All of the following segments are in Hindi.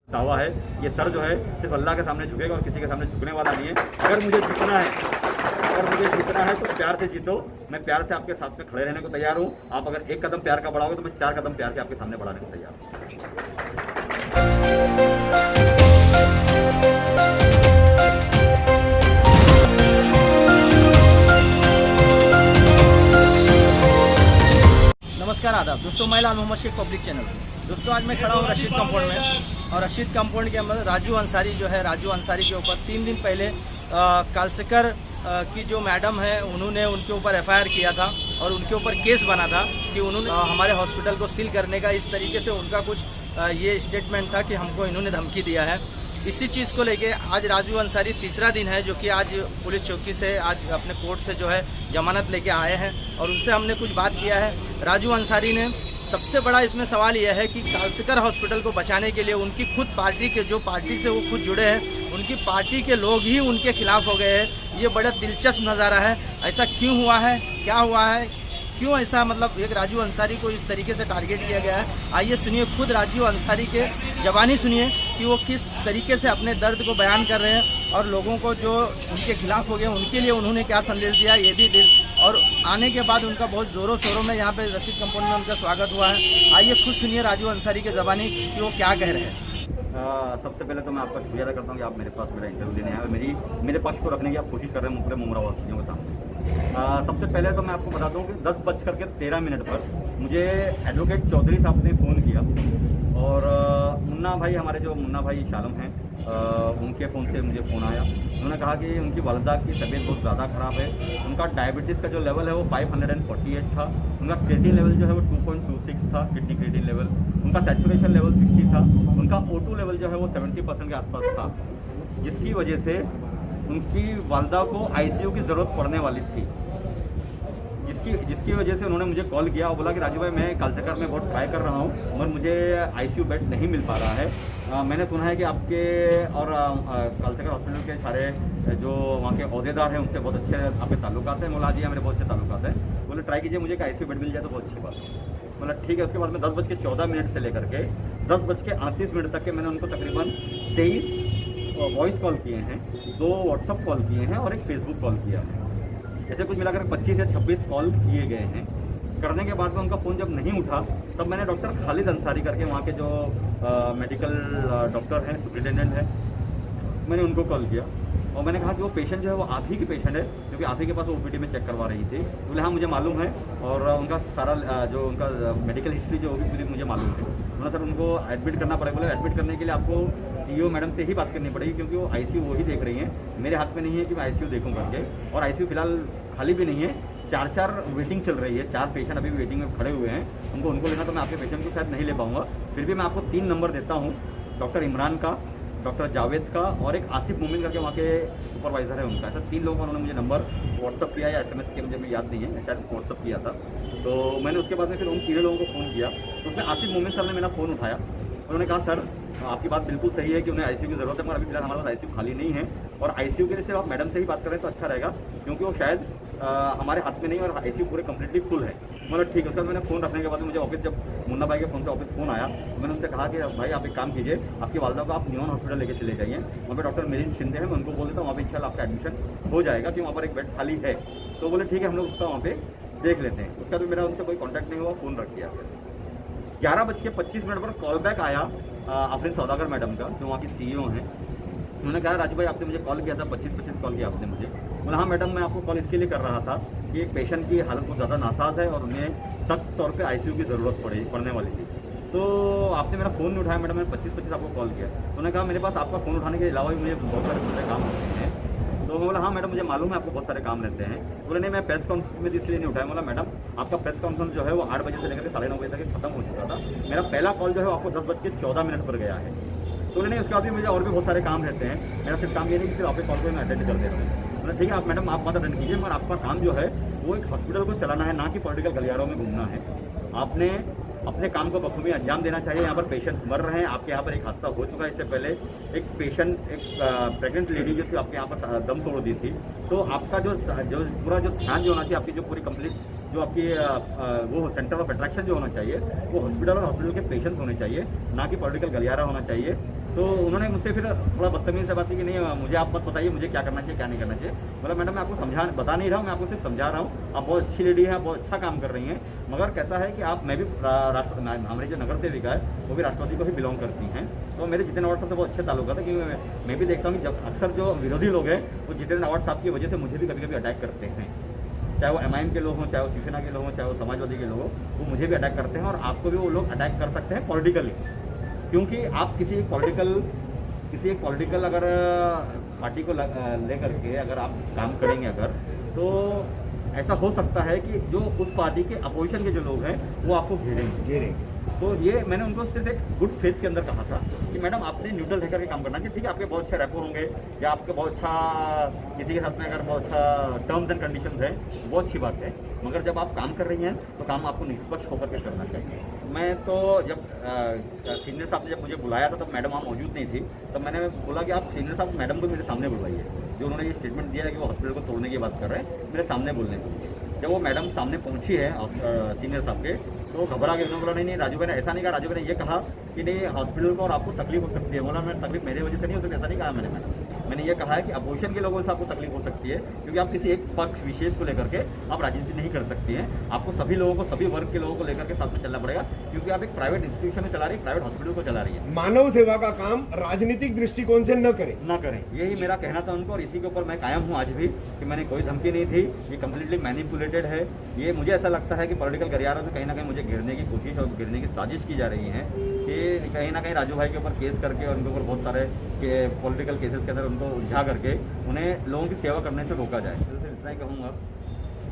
दावा है। ये सर जो है सिर्फ अल्लाह के सामने झुकेगा और किसी के सामने झुकने वाला नहीं है। अगर मुझे जीतना है तो प्यार से जीतो। मैं प्यार से आपके साथ में खड़े रहने को तैयार हूँ। आप अगर एक कदम प्यार का बढ़ाओगे तो मैं 4 कदम प्यार के आपके सामने बढ़ाने को तैयार हूँ। नमस्कार आदाब दोस्तों, मैं लाल मोहम्मद शेख पब्लिक चैनल से। दोस्तों आज मैं खड़ा हूँ रशीद कंपाउंड में, और रशीद कंपाउंड के अंदर राजू अंसारी राजू अंसारी के ऊपर 3 दिन पहले कालसेकर की जो मैडम है उन्होंने उनके ऊपर एफआईआर किया था और उनके ऊपर केस बना था कि उन्होंने हमारे हॉस्पिटल को सील करने का, इस तरीके से उनका कुछ ये स्टेटमेंट था कि हमको इन्होंने धमकी दिया है। इसी चीज़ को लेके आज राजू अंसारी तीसरा दिन है जो कि आज पुलिस चौकी से आज अपने कोर्ट से जो है जमानत लेके आए हैं, और उनसे हमने कुछ बात किया है। राजू अंसारी ने सबसे बड़ा इसमें सवाल यह है कि कालसेकर हॉस्पिटल को बचाने के लिए उनकी खुद पार्टी के, जो पार्टी से वो खुद जुड़े हैं, उनकी पार्टी के लोग ही उनके खिलाफ हो गए हैं। ये बड़ा दिलचस्प नज़ारा है। ऐसा क्यों हुआ है, क्या हुआ है, क्यों ऐसा, मतलब एक राजू अंसारी को इस तरीके से टारगेट किया गया है। आइए सुनिए खुद राजू अंसारी के जबानी सुनिए कि वो किस तरीके से अपने दर्द को बयान कर रहे हैं और लोगों को जो उनके खिलाफ हो गए उनके लिए उन्होंने क्या संदेश दिया, ये भी दिल। और आने के बाद उनका बहुत ज़ोरों शोरों में यहाँ पे रशीद कंपाउंड में उनका स्वागत हुआ है। आइए खुद सुनिए राजू अंसारी के जबानी कि वो क्या कह रहे हैं। सबसे पहले तो मैं आपका शुक्रिया अदा करता हूँ कि आप मेरे पास मेरा इंटरव्यू लेने आए और मेरे पक्ष को रखने की आप कोशिश कर रहे हैं पूरे मुमरावासियों के सामने। सबसे पहले तो मैं आपको बता दूं कि 10:13 पर मुझे एडवोकेट चौधरी साहब ने फ़ोन किया, और मुन्ना भाई, हमारे जो मुन्ना भाई शालम हैं, उनके फ़ोन से मुझे फ़ोन आया। उन्होंने कहा कि उनकी वालदा की तबीयत बहुत ज़्यादा ख़राब है। उनका डायबिटीज़ का जो लेवल है वो 548 था। उनका क्रिएटिन लेवल जो है वो 2.26 था, किडनी क्रिएटिन लेवल। उनका सैचुरेशन लेवल 60 था। उनका O2 लेवल जो है वो 70% के आसपास था, जिसकी वजह से उनकी वालदा को आईसीयू की ज़रूरत पड़ने वाली थी। जिसकी वजह से उन्होंने मुझे कॉल किया और बोला कि राजू भाई, मैं कालसेकर में बहुत ट्राई कर रहा हूँ मगर मुझे आईसीयू बेड नहीं मिल पा रहा है। मैंने सुना है कि आपके और कालसेकर हॉस्पिटल के सारे जो वहाँ के अहदेदार हैं उनसे बहुत अच्छे आपके ताल्लुकात हैं। बोला जी हाँ, मेरे बहुत अच्छे ताल्लुकात हैं। बोले ट्राई कीजिए, मुझे एक आईसीयू बेड मिल जाए तो बहुत अच्छी बात है। बोला ठीक है। उसके बाद में 10:14 से लेकर के 10:38 तक के मैंने उनको तकरीबन 23 वॉइस कॉल किए हैं, 2 व्हाट्सअप कॉल किए हैं और एक फेसबुक कॉल किया है। ऐसे कुछ मिलाकर 25 या 26 कॉल किए गए हैं। करने के बाद में उनका फ़ोन जब नहीं उठा तब मैंने डॉक्टर खालिद अंसारी करके, वहाँ के जो मेडिकल डॉक्टर हैं, सुप्रिटेंडेंट हैं, मैंने उनको कॉल किया और मैंने कहा कि वो पेशेंट जो है वो आप ही की पेशेंट है, क्योंकि आप ही के पास वो ओपीडी में चेक करवा रही थी। बोले हाँ मुझे मालूम है, और उनका सारा जो उनका मेडिकल हिस्ट्री जो होगी पूरी मुझे मालूम है। बोला सर उनको एडमिट करना पड़ेगा। बोले एडमिट करने के लिए आपको CEO मैडम से ही बात करनी पड़ेगी, क्योंकि वो आईसीयू वो ही देख रही हैं, मेरे हाथ में नहीं है कि मैं आईसीयू देखूँ करके। और आईसीयू फिलहाल खाली भी नहीं है, 4 वेटिंग चल रही है। 4 पेशेंट अभी भी वेटिंग में खड़े हुए हैं। उनको लेना तो मैं आपके पेशेंट को शायद नहीं ले पाऊँगा, फिर भी मैं आपको 3 नंबर देता हूँ, डॉक्टर इमरान का, डॉक्टर जावेद का और एक आसिफ मोमिन करके वहाँ के सुपरवाइज़र है उनका। ऐसा 3 लोगों का उन्होंने मुझे नंबर व्हाट्सअप किया या SMS किया, मुझे याद नहीं है, शायद व्हाट्सअप किया था। तो मैंने उसके बाद में फिर उन 3 लोगों को फ़ोन किया, तो उसमें आसिफ मोमिन सर ने मेरा फ़ोन उठाया। उन्होंने कहा सर आपकी बात बिल्कुल सही है कि उन्हें आईसीयू की ज़रूरत है, मगर अभी फिलहाल हमारे पास आईसीयू खाली नहीं है, और आईसीयू के लिए सिर्फ आप मैडम से ही बात करें तो अच्छा रहेगा, क्योंकि वो शायद हमारे हाथ में नहीं और आईसीयू पूरे कम्प्लीटली फुल है। मतलब ठीक है। उसके बाद मैंने फ़ोन रखने के बाद मुझे ऑफिस, जब मुन्ना भाई के फ़ोन से ऑफिस फ़ोन आया तो मैंने उनसे कहा कि भाई आप एक काम कीजिए, आपकी वालदा को आप न्यून हॉस्पिटल लेके चले जाइए, वहाँ पर डॉक्टर मेरिन शिंदे हैं, मैं उनको बोल देता हूँ वहाँ पर इंशाल्लाह आपका एडमिशन हो जाएगा, कि वहाँ पर एक बेड खाली है। तो बोले ठीक है, हम लोग उसका वहाँ पर देख लेते हैं। उसका भी मेरा उनसे कोई कॉन्टैक्ट नहीं हुआ, फ़ोन रख दिया। 11:25 पर कॉल बैक आया आफरीन सौदागर मैडम का, जो वहाँ की CEO हैं। उन्होंने कहा राजू भाई आपने मुझे कॉल किया था, 25 कॉल किया आपने मुझे। बोला हाँ मैडम, मैं आपको कॉल इसके लिए कर रहा था कि एक पेशेंट की हालत बहुत ज़्यादा नासाज है और उन्हें सख्त तौर पे आईसीयू की ज़रूरत पड़ने वाली थी। तो आपने मेरा फ़ोन नहीं उठाया मैडम, मैंने 25 आपको कॉल किया। तो उन्होंने कहा मेरे पास आपका फ़ोन उठाने के अलावा भी मुझे बहुत सारे दूसरे काम होते हैं। तो मैं बोला हाँ मैडम मुझे मालूम है आपको बहुत सारे काम रहते हैं। बोले नहीं, मैं प्रेस कॉन्फ्रेंस में इसलिए नहीं उठाया। बोला मैडम आपका प्रेस कॉन्फ्रेंस जो है वो 8 बजे से लेकर 9:30 बजे तक खत्म हो चुका था। मेरा पहला कॉल जो है आपको 10:14 पर गया है। तो नहीं, उसके बाद भी मुझे और भी बहुत सारे काम रहते हैं। मेरा सिर्फ काम ये नहीं कि सिर्फ आपके कॉल को मैं अटेंड कर दे रहा हूँ। बोला ठीक है आप मैडम आप बात अटेंड कीजिए, मगर आपका काम जो है वो एक हॉस्पिटल को चलाना है, ना कि पॉलिटिकल गलियारों में घूमना है। आपने अपने काम को बखूबी अंजाम देना चाहिए। यहाँ पर पेशेंट मर रहे हैं। आपके यहाँ पर एक हादसा हो चुका है इससे पहले, एक पेशेंट, एक प्रेग्नेंट लेडी जो थी आपके यहाँ पर दम तोड़ दी थी। तो आपका जो पूरा जो ध्यान जो होना चाहिए, आपकी जो पूरी कंप्लीट जो आपकी वो सेंटर ऑफ अट्रैक्शन जो होना चाहिए वो हॉस्पिटल और हॉस्पिटल के पेशेंट्स होने चाहिए, ना कि पॉलिटिकल गलियारा होना चाहिए। तो उन्होंने मुझसे फिर थोड़ा बदतमीज़ से बात की कि नहीं मुझे आप मत बताइए मुझे क्या करना चाहिए क्या नहीं करना चाहिए। बोला मैडम मैं आपको बता नहीं रहा हूँ, मैं आपको सिर्फ समझा रहा हूँ, आप बहुत अच्छी लेडी हैं, बहुत अच्छा काम कर रही हैं, मगर कैसा है कि आप मैं भी हमारी जो नगर सेविका है वो भी राष्ट्रवादी को ही बिलोंग करती हैं, तो मेरे जितेंद्र अवार्ड साहब से बहुत अच्छे ताल्लुक है, क्योंकि मैं भी देखता हूँ कि जब अक्सर जो विरोधी लोग हैं वो जितेंद्र अवार्ड साहब की वजह से मुझे भी कभी कभी अटैक करते हैं, चाहे वो MIM के लोग हों, चाहे वो शिवसेना के लोग हों, चाहे वो समाजवादी के लोग हों, वो मुझे भी अटैक करते हैं और आपको भी वो लोग अटैक कर सकते हैं पॉलिटिकली, क्योंकि आप किसी एक पॉलिटिकल अगर पार्टी को लेकर के अगर आप काम करेंगे अगर, तो ऐसा हो सकता है कि जो उस पार्टी के अपोजिशन के जो लोग हैं वो आपको घेरेंगे। तो ये मैंने उनको सिर्फ एक गुड फेथ के अंदर कहा था कि मैडम आपने न्यूट्रल रहकर के काम करना चाहिए, ठीक है आपके बहुत अच्छे रैपर होंगे या आपके बहुत अच्छा किसी के साथ में अगर बहुत अच्छा टर्म्स एंड कंडीशंस है बहुत अच्छी बात है, मगर जब आप काम कर रही हैं तो काम आपको निष्पक्ष होकर के करना चाहिए। मैं तो जब सीनियर साहब ने जब मुझे बुलाया था तब मैडम वहाँ मौजूद नहीं थी, तब मैंने बोला कि आप सीनियर साहब मैडम को मेरे सामने बुलवाइए, जो उन्होंने ये स्टेटमेंट दिया है कि वो हॉस्पिटल को तोड़ने की बात कर रहे हैं, मेरे सामने बोलने को। जब वो मैडम सामने पहुंची है सीनियर साहब के, तो घबरा के उन्होंने बोला नहीं राजू भाई ने ऐसा नहीं कहा, राजू भाई ने ये कहा कि नहीं हॉस्पिटल को और आपको तकलीफ हो सकती है। बोला मैं तकलीफ मेरी वजह से नहीं हो सकती, ऐसा नहीं कहा मैंने ये कहा है कि अपोजिशन के लोगों से आपको तकलीफ हो सकती है, क्योंकि आप किसी एक पक्ष विशेष को लेकर के आप राजनीति नहीं कर सकती हैं, आपको सभी लोगों को सभी वर्ग के लोगों को लेकर के साथ में चलना पड़ेगा, क्योंकि आप एक प्राइवेट इंस्टीट्यूशन में चला रही है, प्राइवेट हॉस्पिटल को चला रही है। मानव सेवा का काम राजनीतिक दृष्टिकोण से न करें, यही मेरा कहना था उनको, और इसी के ऊपर मैं कायम हूँ आज भी कि मैंने कोई धमकी नहीं थी, ये कम्प्लीटली मैनिपुलेटेड है। ये मुझे ऐसा लगता है कि पॉलिटिकल गलियारों से कहीं ना कहीं मुझे गिरने की कोशिश और गिरने की साजिश की जा रही है, कि कहीं ना कहीं राजू भाई के ऊपर केस करके और उनके ऊपर बहुत सारे पॉलिटिकल केसेस के अंदर उनको उलझा करके उन्हें लोगों की सेवा करने से रोका जाए। तो इतना ही कहूँगा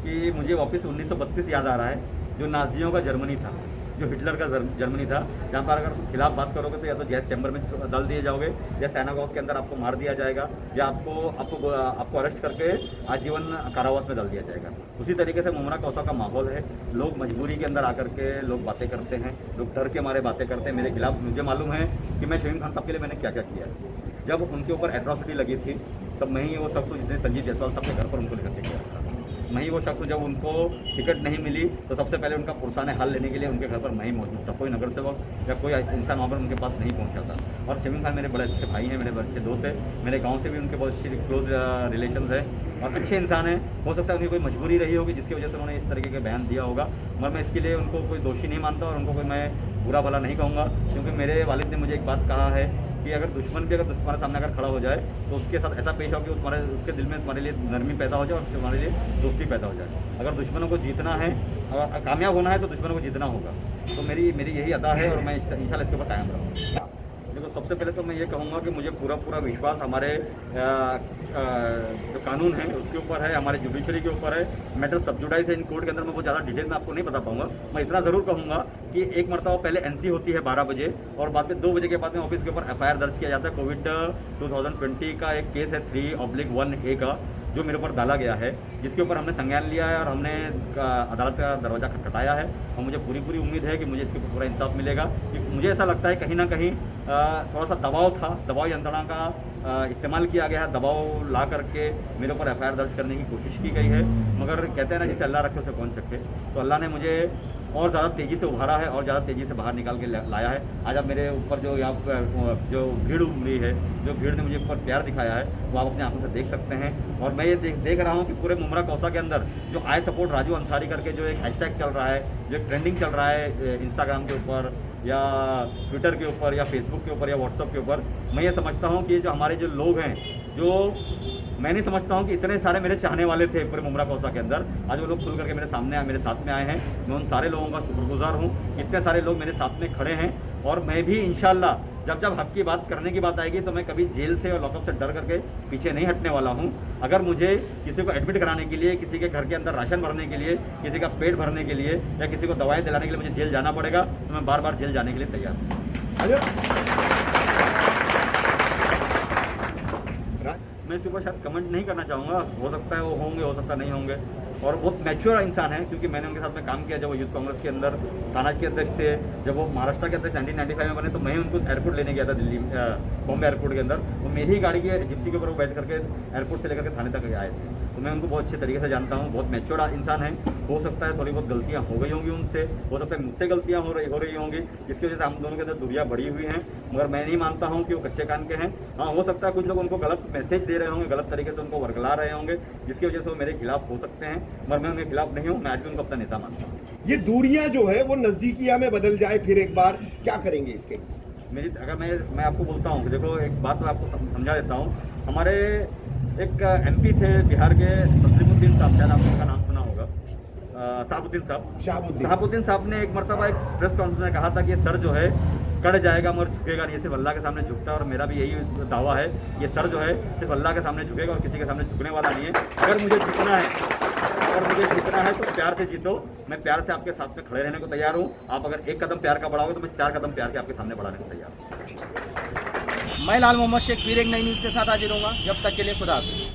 कि मुझे वापस 1932 याद आ रहा है, जो नाजियों का जर्मनी था, जो हिटलर का जर्मनी था, जहाँ पर अगर खिलाफ बात करोगे तो या तो गैस चैम्बर में डाल दिए जाओगे या सिनेगॉग के अंदर आपको मार दिया जाएगा या आपको अरेस्ट करके आजीवन कारावास में डाल दिया जाएगा। उसी तरीके से मुमरा कौसा का माहौल है, लोग मजबूरी के अंदर आकर के लोग बातें करते हैं, लोग डर के मारे बातें करते हैं। मेरे खिलाफ मुझे मालूम है कि मैं शहीद खान साहब के लिए मैंने क्या क्या किया है। जब उनके ऊपर एट्रॉसिटी लगी थी तब मैं ही वो शख्स जिसने संजीव जायसवाल साहब के घर पर उनको लेकर के गया था। मैं ही वो शख्स जब उनको टिकट नहीं मिली तो सबसे पहले उनका पुरसाने हाल लेने के लिए उनके घर पर मैं ही मौजूद था। कोई नगर सेवक या कोई इंसान वहाँ पर उनके पास नहीं पहुँचा था। और शमीम खान मेरे बड़े अच्छे भाई हैं, मेरे बड़े अच्छे दोस्त हैं, मेरे गांव से भी उनके बहुत अच्छी क्लोज रिलेशंस है और अच्छे इंसान हैं। हो सकता है उनकी कोई मजबूरी रही होगी जिसकी वजह से उन्होंने इस तरीके के बयान दिया होगा, मगर मैं इसके लिए उनको कोई दोषी नहीं मानता और उनको कोई मैं बुरा भला नहीं कहूँगा, क्योंकि मेरे वालिद ने मुझे एक बात कहा है कि अगर दुश्मन भी अगर तुम्हारे सामने अगर खड़ा हो जाए तो उसके साथ ऐसा पेश हो कि उसके दिल में तुम्हारे लिए नरमी पैदा हो जाए और तुम्हारे लिए दोस्ती पैदा हो जाए। अगर दुश्मनों को जीतना है, अगर कामयाब होना है तो दुश्मनों को जीतना होगा। तो मेरी यही अदा है और मैं इंशाल्लाह इसके ऊपर कायम रहूँगा। देखो सबसे पहले तो मैं ये कहूँगा कि मुझे पूरा विश्वास हमारे जो कानून है उसके ऊपर है, हमारे जुडिशरी के ऊपर है। मैटर सब जुडाइज है इन कोर्ट के अंदर, मैं बहुत ज़्यादा डिटेल में आपको नहीं बता पाऊंगा। मैं इतना ज़रूर कहूँगा कि एक मरतबा पहले NC होती है 12 बजे और बाद में 2 बजे के बाद में ऑफिस के ऊपर FIR दर्ज किया जाता है। कोविड 2020 का एक केस है 3/1A का जो मेरे ऊपर डाला गया है, जिसके ऊपर हमने संज्ञान लिया है और हमने अदालत का दरवाज़ा खटखटाया है और मुझे पूरी उम्मीद है कि मुझे इसके ऊपर पूरा इंसाफ मिलेगा। क्योंकि मुझे ऐसा लगता है कहीं ना कहीं थोड़ा सा दबाव था, दबाव यंत्रणा का इस्तेमाल किया गया है, दबाव ला करके मेरे ऊपर FIR दर्ज करने की कोशिश की गई है। मगर कहते हैं ना जिसे अल्लाह रखे उसे कौन सके, तो अल्लाह ने मुझे और ज़्यादा तेज़ी से उभारा है और ज़्यादा तेज़ी से बाहर निकाल के लाया है। आज आप मेरे ऊपर जो यहाँ पर जो भीड़ उमड़ी है, जो भीड़ ने मुझे ऊपर प्यार दिखाया है, वो आप अपनी आंखों से देख सकते हैं। और मैं ये देख रहा हूँ कि पूरे मुमरा कौसा के अंदर जो आई सपोर्ट राजू अंसारी करके जो एक हैशटैग चल रहा है, जो एक ट्रेंडिंग चल रहा है इंस्टाग्राम के ऊपर या ट्विटर के ऊपर या फेसबुक के ऊपर या व्हाट्सअप के ऊपर, मैं ये समझता हूँ कि जो हमारे जो लोग हैं, जो मैं नहीं समझता हूँ कि इतने सारे मेरे चाहने वाले थे पूरे मुमरा कौसा के अंदर, आज वो लोग खुल करके मेरे सामने मेरे साथ में आए हैं। मैं उन सारे लोगों का शुक्रगुजार हूँ, इतने सारे लोग मेरे साथ में खड़े हैं। और मैं भी इंशाल्लाह जब हक की बात करने की बात आएगी तो मैं कभी जेल से और लॉकअप से डर करके पीछे नहीं हटने वाला हूँ। अगर मुझे किसी को एडमिट कराने के लिए, किसी के घर के अंदर राशन भरने के लिए, किसी का पेट भरने के लिए या किसी को दवाएं दिलाने के लिए मुझे जेल जाना पड़ेगा तो मैं बार जेल जाने के लिए तैयार हूँ। मैं इसके ऊपर शायद कमेंट नहीं करना चाहूँगा, हो सकता है वो होंगे, हो सकता नहीं होंगे। और बहुत मैच्योर इंसान है, क्योंकि मैंने उनके साथ में काम किया। जब वो यूथ कांग्रेस के अंदर थाना के अध्यक्ष थे, जब वो महाराष्ट्र के अध्यक्ष 1995 में बने, तो मैं उनको एयरपोर्ट लेने गया था दिल्ली बॉम्बे एयरपोर्ट के अंदर। वो मेरी ही गाड़ी की जिप्सी के ऊपर वो बैठ करके एयरपोर्ट से लेकर के थाने तक आए थे। तो मैं उनको बहुत अच्छे तरीके से जानता हूँ, बहुत मैच्योर इंसान है। हो सकता है थोड़ी बहुत गलतियाँ हो गई होंगी उनसे, हो सकता है मुझसे गलतियाँ हो रही होंगी, जिसकी वजह से हम दोनों के अंदर दूरियाँ बढ़ी हुई हैं, मगर मैं नहीं मानता हूँ कि वो कच्चे कान के हैं। हाँ, हो सकता है कुछ लोग उनको गलत मैसेज दे रहे होंगे, गलत तरीके से उनको वर्गला रहे होंगे, जिसकी वजह से वो मेरे खिलाफ हो सकते हैं, मगर मैं उनके खिलाफ नहीं हूँ। मैं आज भी उनको अपना नेता मानता हूँ। ये दूरियां जो है वो नजदीकियां में बदल जाए फिर एक बार, क्या करेंगे इसके? अगर मैं आपको बोलता हूँ, देखो एक बात मैं आपको समझा देता हूँ। हमारे एक MP थे बिहार के, तस्लीमुद्दीन साहब, शायद आपने उनका नाम सुना होगा, शहाबुद्दीन साहब ने एक मरतबा एक प्रेस कॉन्फ्रेंस में कहा था कि सर जो है कट जाएगा मगर झुकेगा नहीं, सिर्फ अल्लाह के सामने झुकता है। और मेरा भी यही दावा है, ये सर जो है सिर्फ अल्लाह के सामने झुकेगा और किसी के सामने झुकने वाला नहीं है। अगर मुझे झुकना है तो प्यार से जीतो। मैं प्यार से आपके साथ में खड़े रहने को तैयार हूँ। आप अगर एक कदम प्यार का बढ़ाओगे तो मैं 4 कदम प्यार के आपके सामने बढ़ाने को तैयार हूँ। मैं लाल मोहम्मद शेख फिर एक नई न्यूज़ के साथ हाजिर होऊंगा। जब तक के लिए खुदा हाफिज़।